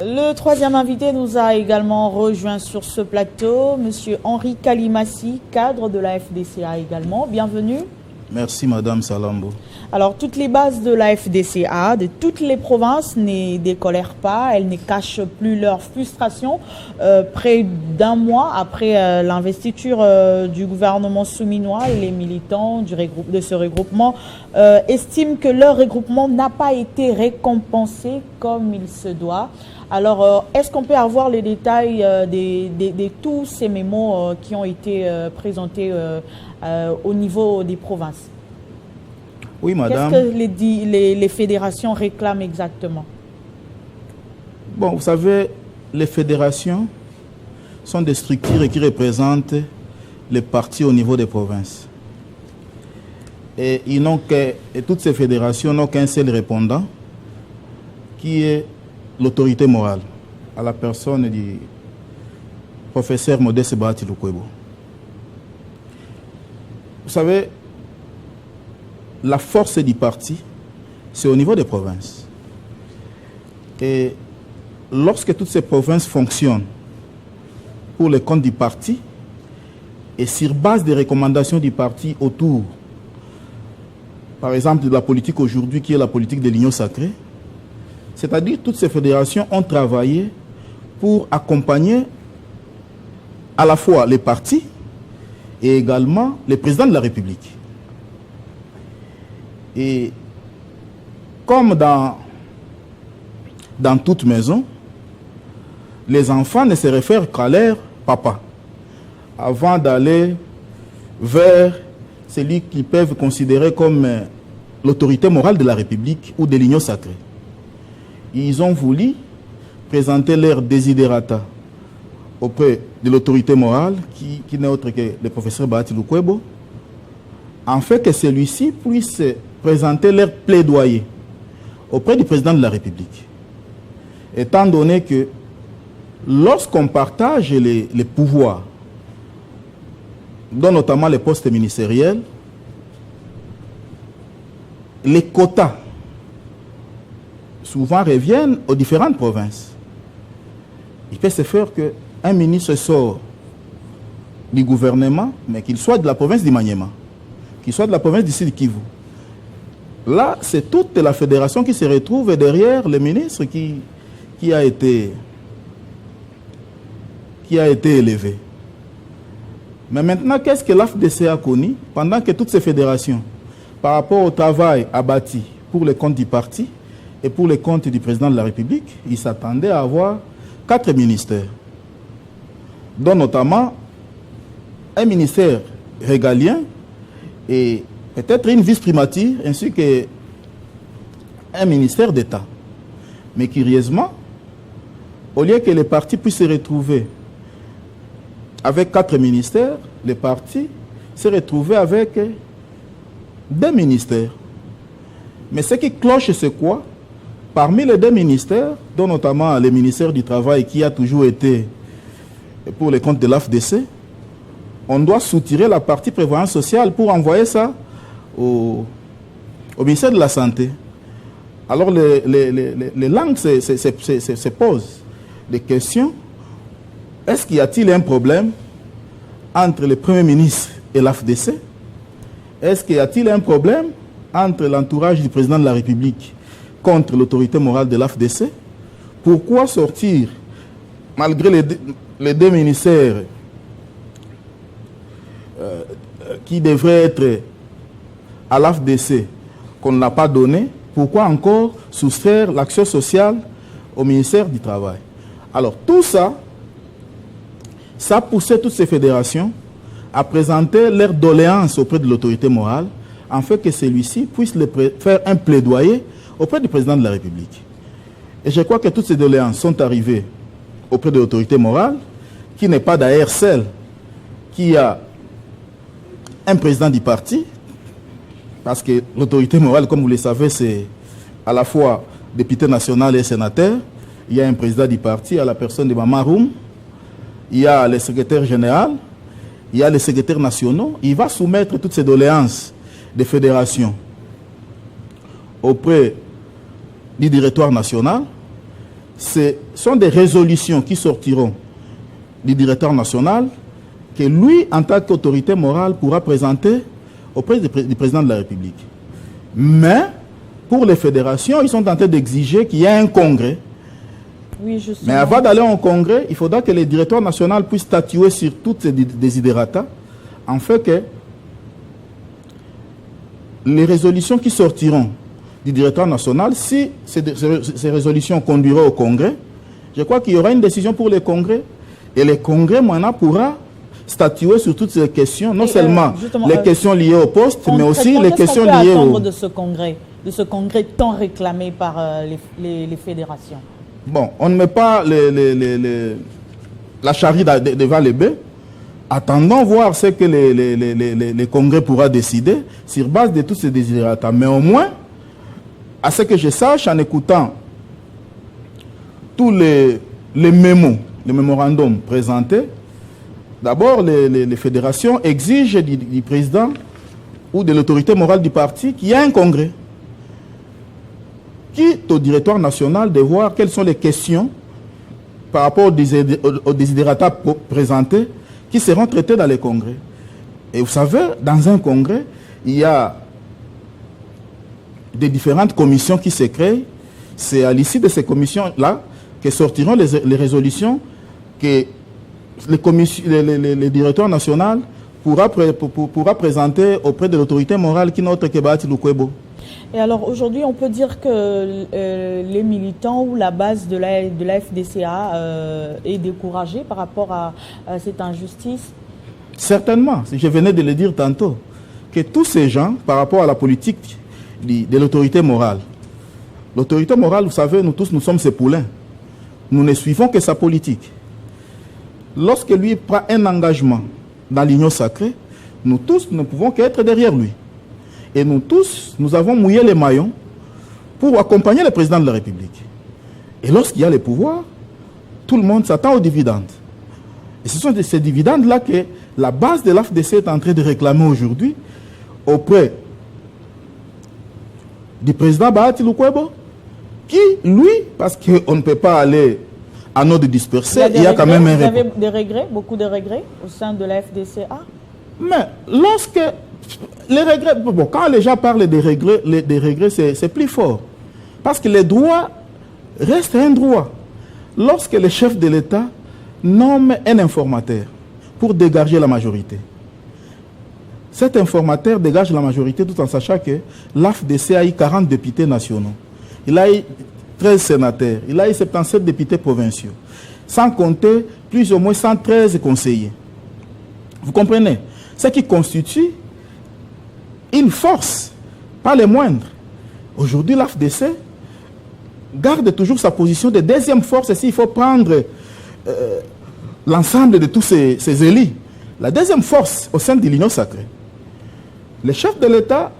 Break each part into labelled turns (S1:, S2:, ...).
S1: Le troisième invité nous a également rejoint sur ce plateau, Monsieur Henri Kalimassi, cadre de la FDCA également. Bienvenue.
S2: Merci Madame Salambo.
S1: Alors, toutes les bases de la FDCA, de toutes les provinces, ne décolèrent pas, elles ne cachent plus leur frustration. Près d'un mois après l'investiture du gouvernement souminois, les militants de ce regroupement estiment que leur regroupement n'a pas été récompensé comme il se doit. Alors, est-ce qu'on peut avoir les détails de tous ces mémos qui ont été présentés au niveau des provinces?
S2: Oui, madame.
S1: Qu'est-ce que les fédérations réclament exactement?
S2: Bon, vous savez, les fédérations sont des structures qui représentent les partis au niveau des provinces. Et toutes ces fédérations n'ont qu'un seul répondant, qui est l'autorité morale, à la personne du professeur Modeste Bahati Lukwebo. Vous savez, la force du parti, c'est au niveau des provinces. Et lorsque toutes ces provinces fonctionnent pour les comptes du parti, et sur base des recommandations du parti autour, par exemple, de la politique aujourd'hui, qui est la politique de l'Union sacrée, c'est-à-dire toutes ces fédérations ont travaillé pour accompagner à la fois les partis et également les présidents de la République. Et comme dans toute maison, les enfants ne se réfèrent qu'à leur papa avant d'aller vers celui qu'ils peuvent considérer comme l'autorité morale de la République ou de l'Union sacrée. Ils ont voulu présenter leur desiderata auprès de l'autorité morale, qui n'est autre que le professeur Bahati Lukwebo, en fait que celui-ci puisse présenter leur plaidoyer auprès du président de la République. Étant donné que lorsqu'on partage les pouvoirs, dont notamment les postes ministériels, les quotas souvent reviennent aux différentes provinces. Il peut se faire qu'un ministre sort du gouvernement, mais qu'il soit de la province du Maniema, qu'il soit de la province du Sud Kivu. Là, c'est toute la fédération qui se retrouve derrière le ministre qui a été élevé. Mais maintenant, qu'est-ce que l'AFDC a connu pendant que toutes ces fédérations, par rapport au travail abattu pour les comptes du parti et pour les comptes du président de la République, ils s'attendaient à avoir 4 ministères, dont notamment un ministère régalien et peut-être une vice-primature, ainsi qu'un ministère d'État. Mais curieusement, au lieu que les partis puissent se retrouver avec 4 ministères, les partis se retrouvaient avec 2 ministères. Mais ce qui cloche, c'est quoi? Parmi les 2 ministères, dont notamment le ministère du Travail, qui a toujours été pour les comptes de l'AFDC, on doit soutirer la partie prévoyance sociale pour envoyer ça au ministère de la Santé. Alors les langues se posent des questions. Est-ce qu'il y a-t-il un problème entre le Premier ministre et l'AFDC? Est-ce qu'il y a-t-il un problème entre l'entourage du président de la République contre l'autorité morale de l'AFDC? Pourquoi sortir, malgré les 2 ministères qui devraient être à l'AFDC, qu'on n'a pas donné, pourquoi encore soustraire l'action sociale au ministère du Travail? Alors tout ça, ça poussait toutes ces fédérations à présenter leurs doléances auprès de l'autorité morale, afin que celui-ci puisse faire un plaidoyer auprès du président de la République. Et je crois que toutes ces doléances sont arrivées auprès de l'autorité morale, qui n'est pas d'ailleurs celle qui a un président du parti, parce que l'autorité morale, comme vous le savez, c'est à la fois député national et sénateur. Il y a un président du parti, à la personne de Mama Roum. Il y a le secrétaire général, il y a les secrétaires nationaux. Il va soumettre toutes ces doléances des fédérations auprès du directoire national. ce sont des résolutions qui sortiront du directeur national que lui, en tant qu'autorité morale, pourra présenter auprès du président de la République. Mais, pour les fédérations, ils sont en train d'exiger qu'il y ait un congrès.
S1: Oui,
S2: mais avant d'aller en congrès, il faudra que le directeur national puisse statuer sur toutes ces désidérata, en fait que les résolutions qui sortiront du directeur national, si ces résolutions conduiraient au congrès, je crois qu'il y aura une décision pour le congrès, et le congrès maintenant pourra statuer sur toutes ces questions, non seulement les questions liées au poste, mais aussi les questions liées au...
S1: de ce congrès tant réclamé par les fédérations?
S2: Bon, on ne met pas la charrue devant les bœufs. Attendons voir ce que les congrès pourra décider sur base de tous ces désirata. Mais au moins, à ce que je sache, en écoutant tous les mémos, les mémorandums présentés, d'abord, les fédérations exigent du président ou de l'autorité morale du parti qu'il y ait un congrès. Quitte au directoire national de voir quelles sont les questions par rapport aux desiderata présentés qui seront traités dans les congrès. Et vous savez, dans un congrès, il y a des différentes commissions qui se créent. C'est à l'issue de ces commissions-là que sortiront les résolutions que le directeur national pourra présenter auprès de l'autorité morale qui n'est autre que Bahati Lukwebo.
S1: Et alors aujourd'hui, on peut dire que les militants ou la base de la FDCA est découragée par rapport à cette injustice? Certainement,
S2: je venais de le dire tantôt, que tous ces gens, par rapport à la politique de l'autorité morale, vous savez, nous tous, nous sommes ses poulains. Nous ne suivons que sa politique. Lorsque lui prend un engagement dans l'union sacrée, nous tous ne pouvons qu'être derrière lui. Et nous tous, nous avons mouillé les maillons pour accompagner le président de la République. Et lorsqu'il y a le pouvoir, tout le monde s'attend aux dividendes. Et ce sont de ces dividendes-là que la base de l'AFDC est en train de réclamer aujourd'hui auprès du président Bahati Lukwebo, qui, lui, parce qu'on ne peut pas aller à nos dispersés, il y a quand même un
S1: regrets. Vous avez des regrets, beaucoup de regrets au sein de la FDCA?
S2: Mais lorsque... Les regrets, bon, quand les gens parlent des regrets, c'est plus fort. Parce que le droit reste un droit. Lorsque le chef de l'État nomme un informateur pour dégager la majorité, cet informateur dégage la majorité tout en sachant que l'AFDC a eu 40 députés nationaux. Il a eu 13 sénateurs, il a eu 77 députés provinciaux. Sans compter plus ou moins 113 conseillers. Vous comprenez? Ce qui constitue une force, pas les moindres. Aujourd'hui, l'AFDC garde toujours sa position de deuxième force. Et s'il faut prendre l'ensemble de tous ces élus, la deuxième force au sein de l'Union sacrée. Le chef de l'État,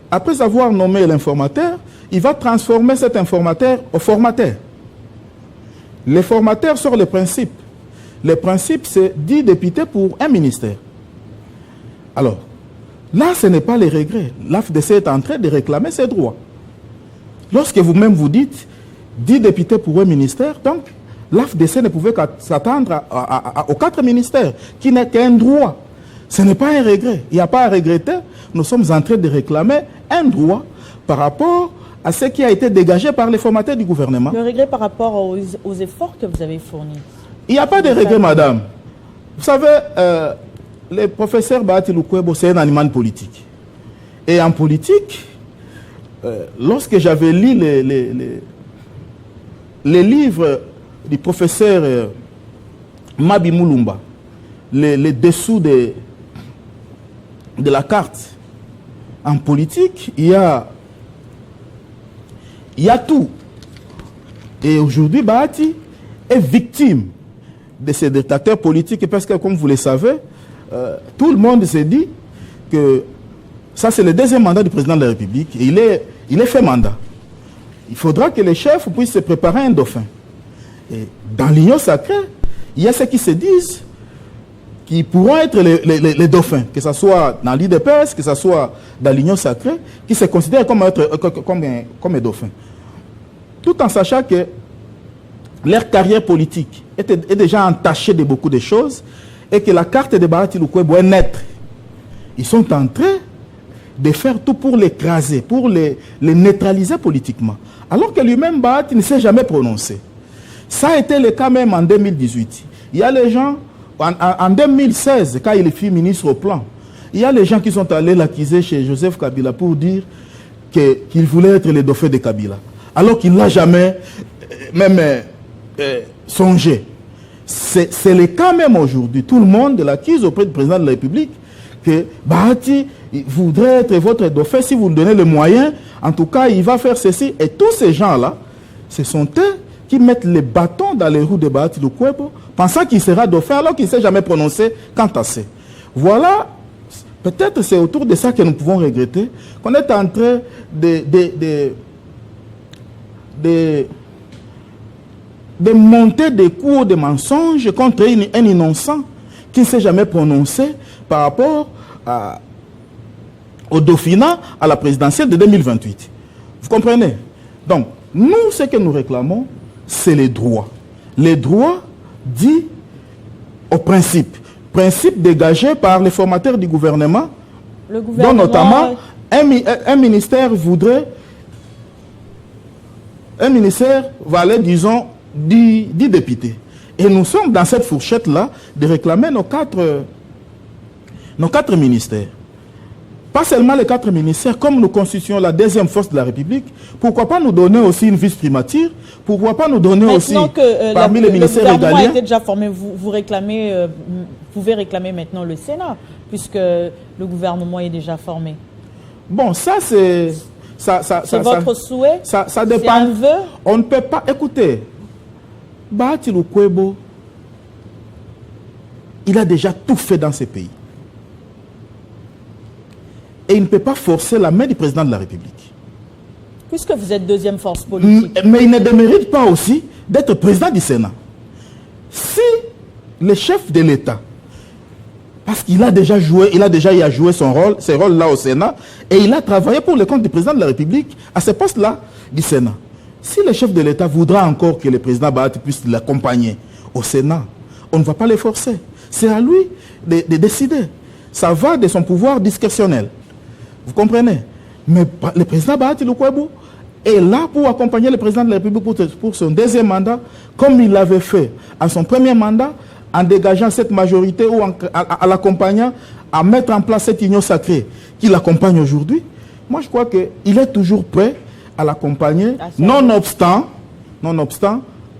S2: après avoir nommé l'informateur, il va transformer cet informateur au formateur. Le formateur sort le principe. Le principe, c'est 10 députés pour un ministère. Alors, là, ce n'est pas les regrets. L'AFDC est en train de réclamer ses droits. Lorsque vous-même vous dites 10 députés pour un ministère, donc l'AFDC ne pouvait s'attendre aux 4 ministères, qui n'est qu'un droit. Ce n'est pas un regret. Il n'y a pas à regretter. Nous sommes en train de réclamer un droit par rapport à ce qui a été dégagé par les formateurs du gouvernement.
S1: Le regret par rapport aux efforts que vous avez fournis?
S2: Il n'y a pas de regret, madame. Vous savez, le professeur Bahati Lukwebo, c'est un animal politique. Et en politique, lorsque j'avais lu les livres du professeur Mabi Mulumba, les dessous de la carte, en politique, il y a tout. Et aujourd'hui, Bahati est victime de ces dictateurs politiques parce que, comme vous le savez, tout le monde s'est dit que ça, c'est le deuxième mandat du président de la République. Et il est fait mandat. Il faudra que les chefs puissent se préparer un dauphin. Et dans l'union sacrée, il y a ceux qui se disent qui pourront être les dauphins, que ce soit dans l'IDPS, que ce soit dans l'union sacrée, qui se considèrent comme un dauphin. Tout en sachant que leur carrière politique est déjà entachée de beaucoup de choses et que la carte de Bahati Lukwebo est nette. Ils sont en train de faire tout pour l'écraser, pour les neutraliser politiquement. Alors que lui-même, Bahati ne s'est jamais prononcé. Ça a été le cas même en 2018. Il y a les gens, en 2016, quand il fut ministre au plan, il y a les gens qui sont allés l'accuser chez Joseph Kabila pour dire qu'il voulait être le dauphin de Kabila. Alors qu'il n'a jamais même songé. C'est le cas même aujourd'hui. Tout le monde l'accuse auprès du président de la République que Bahati voudrait être votre dauphin si vous lui donnez les moyens. En tout cas, il va faire ceci. Et tous ces gens-là, ce sont eux qui mettent les bâtons dans les roues de Bahati Lukwebo, pensant qu'il sera dauphin alors qu'il ne s'est jamais prononcé quant à ça. Voilà, peut-être c'est autour de ça que nous pouvons regretter, qu'on est en train de monter des cours de mensonges contre un innocent qui ne s'est jamais prononcé par rapport au Dauphinat à la présidentielle de 2028. Vous comprenez? Donc, nous, ce que nous réclamons, c'est les droits. Les droits dits au principe. Principe dégagé par les formateurs du gouvernement, dont notamment un ministère voudrait, un ministère valait, disons, 10 députés. Et nous sommes dans cette fourchette-là de réclamer nos quatre ministères. Pas seulement les 4 ministères, comme nous constituons la deuxième force de la République, pourquoi pas nous donner aussi une vice-primature? Pourquoi pas nous donner aussi, parmi les ministères régaliens... Le gouvernement
S1: a été déjà formé, vous pouvez réclamer maintenant le Sénat, puisque le gouvernement est déjà formé.
S2: Bon, ça c'est...
S1: C'est votre souhait?
S2: Ça dépend.
S1: C'est un vœu?
S2: On ne peut pas... Écoutez, Bahati Lukwebo, il a déjà tout fait dans ce pays. Et il ne peut pas forcer la main du président de la République.
S1: Puisque vous êtes deuxième force politique.
S2: Mais il ne démérite pas aussi d'être président du Sénat. Si le chef de l'État, parce qu'il a déjà joué, ses rôles là au Sénat, et il a travaillé pour le compte du président de la République à ce poste-là du Sénat. Si le chef de l'État voudra encore que le président Bahati puisse l'accompagner au Sénat, on ne va pas le forcer. C'est à lui de décider. Ça va de son pouvoir discrétionnel. Vous comprenez? Mais le président Bahati Lukwebo est là pour accompagner le président de la République pour son deuxième mandat, comme il l'avait fait à son premier mandat, en dégageant cette majorité ou en l'accompagnant à mettre en place cette union sacrée qui l'accompagne aujourd'hui. Moi, je crois qu'il est toujours prêt à l'accompagner, nonobstant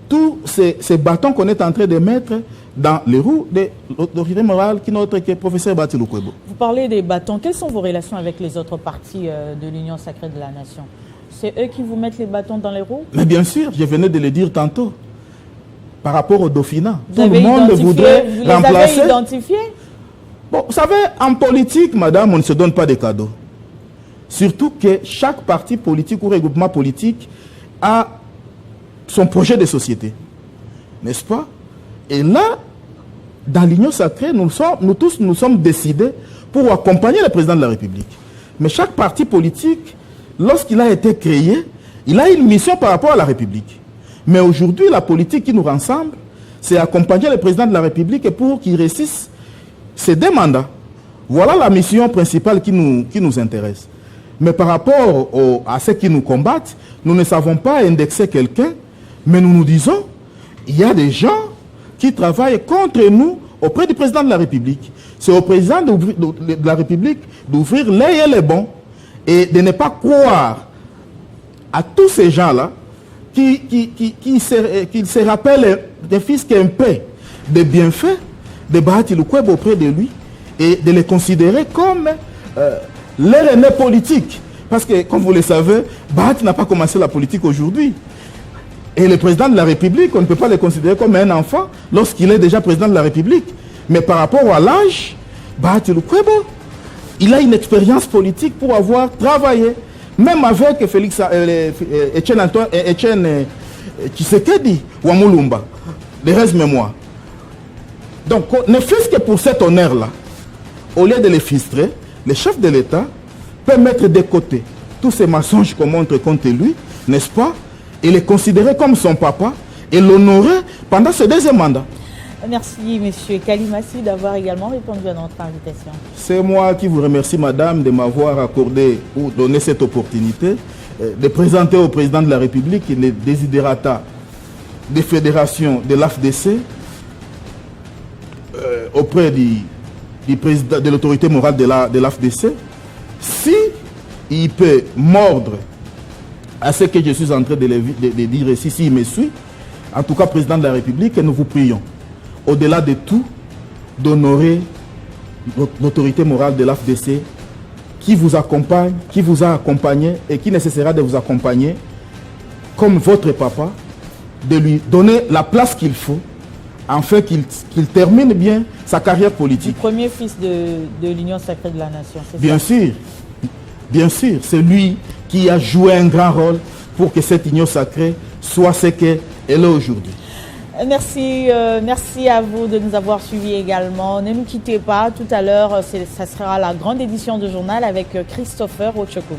S2: tous ces bâtons qu'on est en train de mettre dans les roues de l'autorité morale qui est notre professeur Bahati Lukwebo.
S1: Vous parlez des bâtons. Quelles sont vos relations avec les autres partis de l'Union sacrée de la nation? C'est eux qui vous mettent les bâtons dans les roues?
S2: Mais bien sûr, je venais de le dire tantôt. Par rapport au Dauphinat, tout le monde voudrait remplacer.
S1: Vous les avez identifiés?
S2: Bon, vous savez, en politique, madame, on ne se donne pas de cadeaux. Surtout que chaque parti politique ou regroupement politique a son projet de société. N'est-ce pas? Et là, dans l'Union sacrée, nous tous nous sommes décidés pour accompagner le président de la République. Mais chaque parti politique, lorsqu'il a été créé, il a une mission par rapport à la République. Mais aujourd'hui, la politique qui nous rassemble, c'est accompagner le président de la République pour qu'il réussisse ses 2 mandats. Voilà la mission principale qui nous intéresse. Mais par rapport à ceux qui nous combattent, nous ne savons pas indexer quelqu'un, mais nous nous disons, il y a des gens qui travaillent contre nous auprès du président de la République. C'est au président de la République d'ouvrir l'œil et les bons et de ne pas croire à tous ces gens-là qui se rappellent des fils un peu des bienfaits de Bahati Lukwebo auprès de lui et de les considérer comme leur aîné politique. Parce que, comme vous le savez, Bahati n'a pas commencé la politique aujourd'hui. Et le président de la République, on ne peut pas le considérer comme un enfant lorsqu'il est déjà président de la République. Mais par rapport à l'âge, Bahati Lukwebo, il a une expérience politique pour avoir travaillé, même avec Etienne Tshisekedi ou Amulumba, de reste mémoire. Donc, ne fût-ce que pour cet honneur-là, au lieu de les frustrer, le chef de l'État peut mettre de côté tous ces mensonges qu'on montre contre lui, n'est-ce pas, et les considérer comme son papa et l'honorer pendant ce deuxième mandat.
S1: Merci, M. Kalimassi, d'avoir également répondu à notre invitation.
S2: C'est moi qui vous remercie, madame, de m'avoir accordé ou donné cette opportunité de présenter au président de la République les desiderata des fédérations de l'AFDC auprès du président, de l'autorité morale de l'AFDC. Si il peut mordre à ce que je suis en train de dire ici, s'il me suit, en tout cas, président de la République, nous vous prions, au-delà de tout, d'honorer l'autorité morale de l'AFDC qui vous accompagne, qui vous a accompagné et qui ne cessera de vous accompagner comme votre papa, de lui donner la place qu'il faut afin qu'il termine bien sa carrière politique.
S1: Le premier fils de l'Union sacrée de la nation, c'est
S2: bien
S1: ça?
S2: Sûr, bien sûr, c'est lui qui a joué un grand rôle pour que cette union sacrée soit ce qu'elle est aujourd'hui.
S1: Merci, merci à vous de nous avoir suivis également. Ne nous quittez pas, tout à l'heure, ça sera la grande édition du journal avec Christopher Ochokoum.